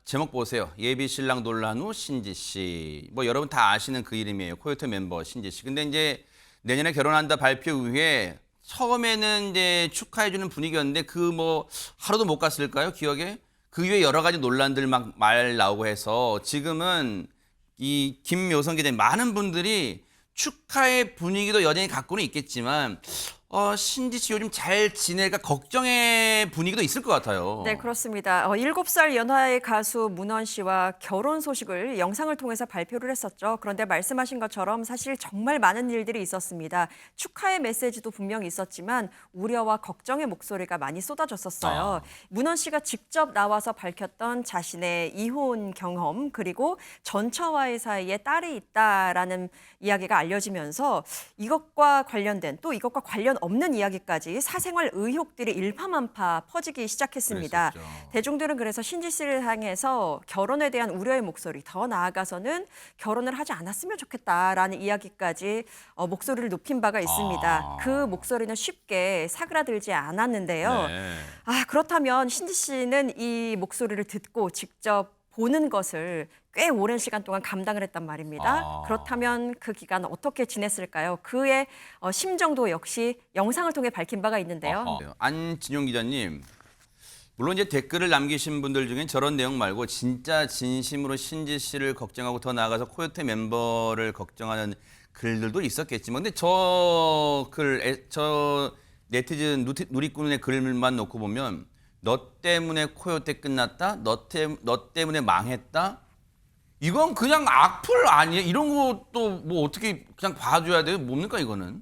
제목 보세요. 예비 신랑 논란 후 신지 씨. 뭐 여러분 다 아시는 그 이름이에요. 코요태 멤버 신지 씨. 근데 이제 내년에 결혼한다 발표 이후에 처음에는 이제 축하해주는 분위기였는데 그 뭐 하루도 못 갔을까요? 기억에? 그 이후에 여러 가지 논란들 막 말 나오고 해서 지금은 이 김묘성 기자님 많은 분들이 축하의 분위기도 여전히 갖고는 있겠지만 신지 씨 요즘 잘 지낼까 걱정의 분위기도 있을 것 같아요. 네, 그렇습니다. 7살 연하의 가수 문원 씨와 결혼 소식을 영상을 통해서 발표를 했었죠. 그런데 말씀하신 것처럼 사실 정말 많은 일들이 있었습니다. 축하의 메시지도 분명히 있었지만 우려와 걱정의 목소리가 많이 쏟아졌었어요. 문원 씨가 직접 나와서 밝혔던 자신의 이혼 경험 그리고 전처와의 사이에 딸이 있다라는 이야기가 알려지면서 이것과 관련된 또 이것과 관련 없는 이야기까지 사생활 의혹들이 일파만파 퍼지기 시작했습니다. 그랬었죠. 대중들은 그래서 신지 씨를 향해서 결혼에 대한 우려의 목소리, 더 나아가서는 결혼을 하지 않았으면 좋겠다라는 이야기까지 목소리를 높인 바가 있습니다. 그 목소리는 쉽게 사그라들지 않았는데요. 네. 그렇다면 신지 씨는 이 목소리를 듣고 직접 보는 것을 꽤 오랜 시간 동안 감당을 했단 말입니다. 그렇다면 그 기간 어떻게 지냈을까요? 그의 심정도 역시 영상을 통해 밝힌 바가 있는데요. 안진용 기자님, 물론 이제 댓글을 남기신 분들 중에 저런 내용 말고 진짜 진심으로 신지 씨를 걱정하고 더 나아가서 코요태 멤버를 걱정하는 글들도 있었겠지만, 근데 저 네티즌 누리꾼의 글만 놓고 보면 너 때문에 코요태 끝났다, 너 때문에 망했다. 이건 그냥 악플 아니에요? 이런 것도 뭐 어떻게 그냥 봐줘야 돼요? 뭡니까 이거는?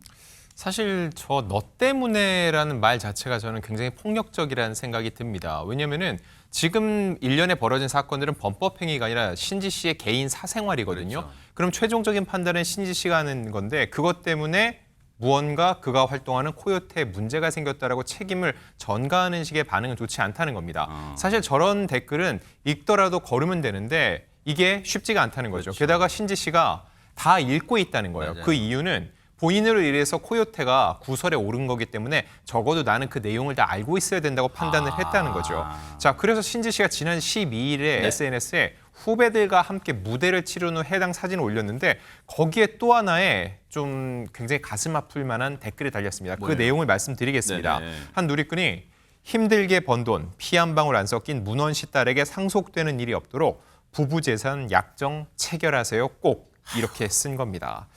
사실 저 너 때문에라는 말 자체가 저는 굉장히 폭력적이라는 생각이 듭니다. 왜냐면은 지금 일련에 벌어진 사건들은 범법 행위가 아니라 신지 씨의 개인 사생활이거든요. 그렇죠. 그럼 최종적인 판단은 신지 씨가 하는 건데 그것 때문에 무언가 그가 활동하는 코요태에 문제가 생겼다라고 책임을 전가하는 식의 반응은 좋지 않다는 겁니다. 사실 저런 댓글은 읽더라도 걸으면 되는데 이게 쉽지가 않다는 거죠. 그렇죠. 게다가 신지 씨가 다 읽고 있다는 거예요. 맞아요. 그 이유는 본인으로 인해서 코요태가 구설에 오른 거기 때문에 적어도 나는 그 내용을 다 알고 있어야 된다고 판단을 했다는 거죠. 자, 그래서 신지 씨가 지난 12일에 SNS에 후배들과 함께 무대를 치른 후 해당 사진을 올렸는데 거기에 또 하나의 좀 굉장히 가슴 아플 만한 댓글이 달렸습니다. 뭐예요? 그 내용을 말씀드리겠습니다. 네네. 한 누리꾼이 힘들게 번 돈, 피 한 방울 안 섞인 문원 씨 딸에게 상속되는 일이 없도록 부부 재산 약정 체결하세요. 꼭 이렇게 쓴 겁니다.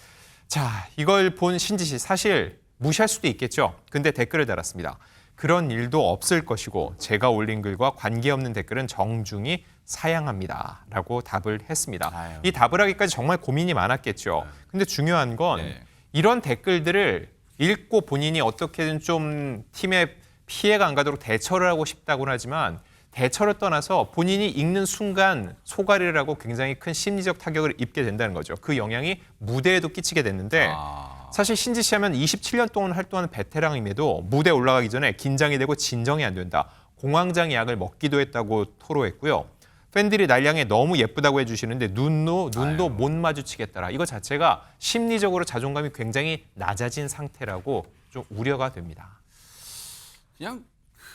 자, 이걸 본 신지 씨 사실 무시할 수도 있겠죠. 근데 댓글을 달았습니다. 그런 일도 없을 것이고 제가 올린 글과 관계없는 댓글은 정중히 사양합니다. 라고 답을 했습니다. 아유. 이 답을 하기까지 정말 고민이 많았겠죠. 근데 중요한 건 네. 이런 댓글들을 읽고 본인이 어떻게든 좀 팀에 피해가 안 가도록 대처를 하고 싶다고는 하지만 대처를 떠나서 본인이 읽는 순간 소가리를 하고 굉장히 큰 심리적 타격을 입게 된다는 거죠. 그 영향이 무대에도 끼치게 됐는데 사실 신지 씨 하면 27년 동안 활동하는 베테랑임에도 무대에 올라가기 전에 긴장이 되고 진정이 안 된다. 공황장 약을 먹기도 했다고 토로했고요. 팬들이 날 향해 너무 예쁘다고 해주시는데 눈도 못 마주치겠더라. 이거 자체가 심리적으로 자존감이 굉장히 낮아진 상태라고 좀 우려가 됩니다. 그냥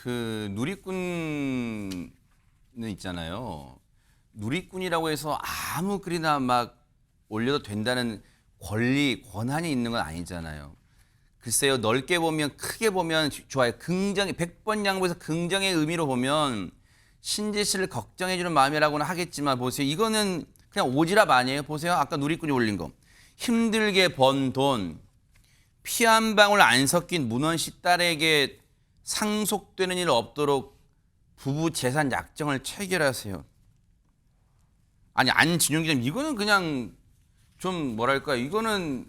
그 누리꾼은 있잖아요. 누리꾼이라고 해서 아무 글이나 막 올려도 된다는 권한이 있는 건 아니잖아요. 글쎄요, 넓게 보면, 크게 보면 좋아요. 긍정의, 100번 양보해서 긍정의 의미로 보면 신지 씨를 걱정해주는 마음이라고는 하겠지만 보세요. 이거는 그냥 오지랖 아니에요. 보세요. 아까 누리꾼이 올린 거. 힘들게 번 돈, 피 한 방울 안 섞인 문원 씨 딸에게 상속되는 일 없도록 부부 재산 약정을 체결하세요. 아니 안진용 기자님 이거는 그냥 좀 뭐랄까 이거는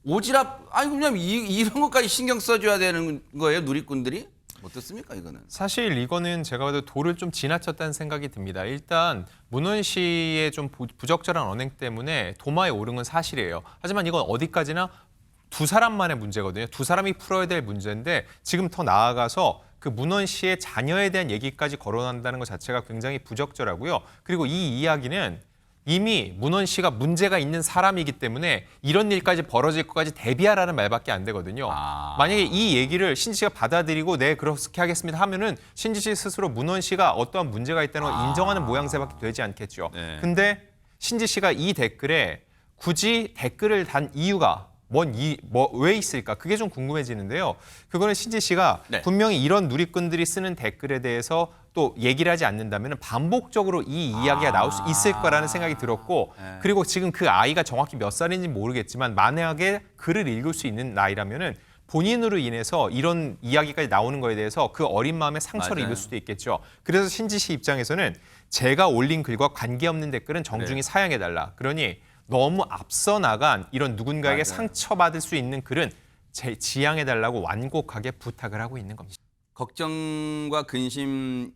오지랖 아니 그냥 이런 것까지 신경 써줘야 되는 거예요 누리꾼들이 어떻습니까 이거는? 사실 이거는 제가 봐도 도를 좀 지나쳤다는 생각이 듭니다. 일단 문원 씨의 좀 부적절한 언행 때문에 도마에 오른 건 사실이에요. 하지만 이건 어디까지나 두 사람만의 문제거든요. 두 사람이 풀어야 될 문제인데 지금 더 나아가서 그 문원 씨의 자녀에 대한 얘기까지 거론한다는 것 자체가 굉장히 부적절하고요. 그리고 이 이야기는 이미 문원 씨가 문제가 있는 사람이기 때문에 이런 일까지 벌어질 것까지 대비하라는 말밖에 안 되거든요. 만약에 이 얘기를 신지 씨가 받아들이고 네 그렇게 하겠습니다 하면은 신지 씨 스스로 문원 씨가 어떠한 문제가 있다는 걸 인정하는 모양새밖에 되지 않겠죠. 네. 근데 신지 씨가 이 댓글에 굳이 댓글을 단 이유가 왜 있을까? 그게 좀 궁금해지는데요. 그거는 신지 씨가 네. 분명히 이런 누리꾼들이 쓰는 댓글에 대해서 또 얘기를 하지 않는다면 반복적으로 이 이야기가 나올 수 있을 거라는 생각이 들었고 그리고 지금 그 아이가 정확히 몇 살인지 모르겠지만 만약에 글을 읽을 수 있는 나이라면은 본인으로 인해서 이런 이야기까지 나오는 거에 대해서 그 어린 마음에 상처를 맞아요. 입을 수도 있겠죠. 그래서 신지 씨 입장에서는 제가 올린 글과 관계없는 댓글은 정중히 사양해달라. 그러니 너무 앞서 나간 이런 누군가에게 맞아요. 상처받을 수 있는 글은 지양해달라고 완곡하게 부탁을 하고 있는 겁니다. 걱정과 근심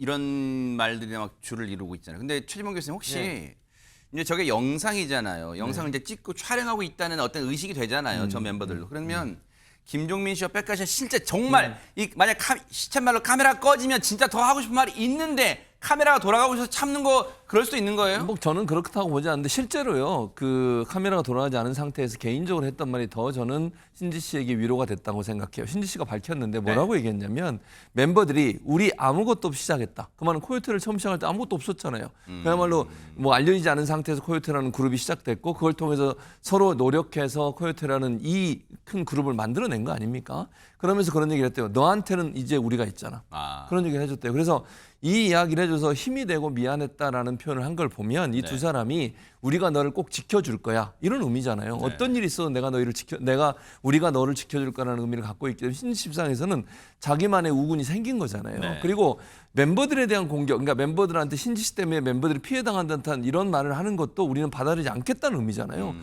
이런 말들이 막 줄을 이루고 있잖아요. 근데 최지봉 교수님 혹시 이제 저게 영상이잖아요. 영상을 이제 찍고 촬영하고 있다는 어떤 의식이 되잖아요. 저 멤버들도. 그러면 김종민 씨와 백가 씨가 실제 정말 만약 시쳇말로 카메라 꺼지면 진짜 더 하고 싶은 말이 있는데 카메라가 돌아가고 있어서 참는 거 그럴 수도 있는 거예요? 뭐 저는 그렇다고 보지 않는데 실제로요. 그 카메라가 돌아가지 않은 상태에서 개인적으로 했던 말이 더 저는 신지 씨에게 위로가 됐다고 생각해요. 신지 씨가 밝혔는데 뭐라고 얘기했냐면 멤버들이 우리 아무것도 없이 시작했다. 그 말은 코요테를 처음 시작할 때 아무것도 없었잖아요. 그야말로 뭐 알려지지 않은 상태에서 코요테라는 그룹이 시작됐고 그걸 통해서 서로 노력해서 코요테라는 이 큰 그룹을 만들어낸 거 아닙니까? 그러면서 그런 얘기를 했대요. 너한테는 이제 우리가 있잖아. 그런 얘기를 해줬대요. 그래서 이 이야기를 해줘서 힘이 되고 미안했다라는 표현을 한 걸 보면 이 두 사람이 우리가 너를 꼭 지켜줄 거야 이런 의미잖아요. 어떤 일이 있어도 우리가 너를 지켜줄 거라는 의미를 갖고 있기 때문에 신지십상에서는 자기만의 우군이 생긴 거잖아요. 그리고 멤버들에 대한 공격, 그러니까 멤버들한테 신지 씨 때문에 멤버들이 피해당한 듯한 이런 말을 하는 것도 우리는 받아들이지 않겠다는 의미잖아요.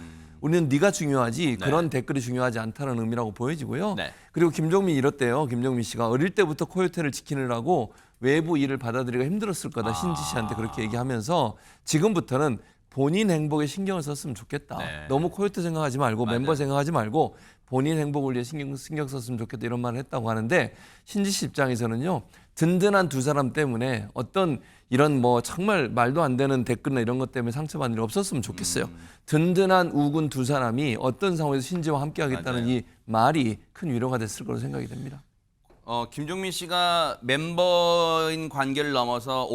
우리는 네가 중요하지 그런 댓글이 중요하지 않다는 의미라고 보여지고요. 그리고 김종민 이렇대요. 김종민 씨가 어릴 때부터 코요테를 지키느라고 외부 일을 받아들이기가 힘들었을 거다. 신지 씨한테 그렇게 얘기하면서 지금부터는 본인 행복에 신경을 썼으면 좋겠다. 너무 코요테 생각하지 말고 멤버 생각하지 말고 본인 행복을 위해 신경 썼으면 좋겠다 이런 말을 했다고 하는데 신지 씨 입장에서는요. 든든한 두 사람 때문에 어떤 이런 뭐 정말 말도 안 되는 댓글이나 이런 것 때문에 상처받는 일 없었으면 좋겠어요. 든든한 우군 두 사람이 어떤 상황에서 신지와 함께 하겠다는 이 말이 큰 위로가 됐을 거로 생각이 됩니다. 김종민 씨가 멤버인 관계를 넘어서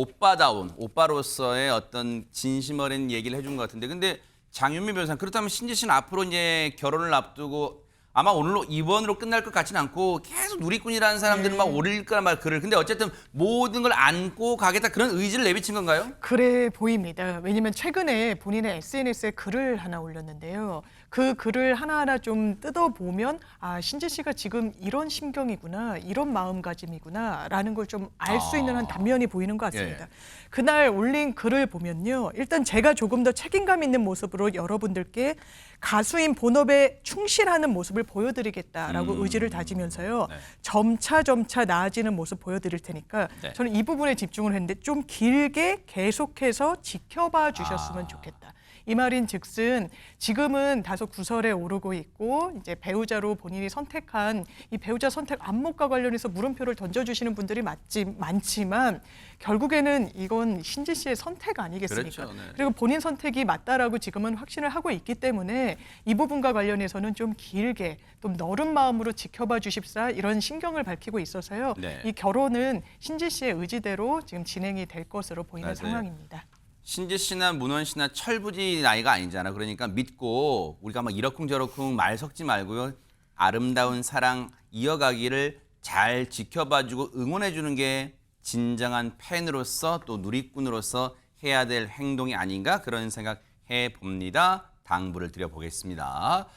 오빠로서의 어떤 진심 어린 얘기를 해준 것 같은데, 근데 장윤미 변호사 그렇다면 신지 씨는 앞으로 이제 결혼을 앞두고 아마 오늘로 이번으로 끝날 것 같지는 않고 계속 누리꾼이라는 사람들은 막 올릴 거란 말 글을. 근데 어쨌든 모든 걸 안고 가겠다 그런 의지를 내비친 건가요? 그래 보입니다. 왜냐면 최근에 본인의 SNS에 글을 하나 올렸는데요. 그 글을 하나하나 좀 뜯어보면 아 신지 씨가 지금 이런 심경이구나, 이런 마음가짐이구나 라는 걸 좀 알 수 있는 한 단면이 보이는 것 같습니다. 그날 올린 글을 보면요. 일단 제가 조금 더 책임감 있는 모습으로 여러분들께 가수인 본업에 충실하는 모습을 보여드리겠다라고 의지를 다지면서요. 점차 나아지는 모습 보여드릴 테니까 저는 이 부분에 집중을 했는데 좀 길게 계속해서 지켜봐 주셨으면 좋겠다. 이 말인 즉슨 지금은 다소 구설에 오르고 있고 이제 배우자로 본인이 선택한 이 배우자 선택 안목과 관련해서 물음표를 던져주시는 분들이 많지만 결국에는 이건 신지 씨의 선택 아니겠습니까? 그렇죠, 네. 그리고 본인 선택이 맞다라고 지금은 확신을 하고 있기 때문에 이 부분과 관련해서는 좀 길게 좀 너른 마음으로 지켜봐 주십사 이런 신경을 밝히고 있어서요. 이 결혼은 신지 씨의 의지대로 지금 진행이 될 것으로 보이는 상황입니다. 신지 씨나 문원 씨나 철부지 나이가 아니잖아. 그러니까 믿고 우리가 막 이러쿵저러쿵 말 섞지 말고요. 아름다운 사랑 이어가기를 잘 지켜봐주고 응원해주는 게 진정한 팬으로서 또 누리꾼으로서 해야 될 행동이 아닌가 그런 생각 해봅니다. 당부를 드려보겠습니다.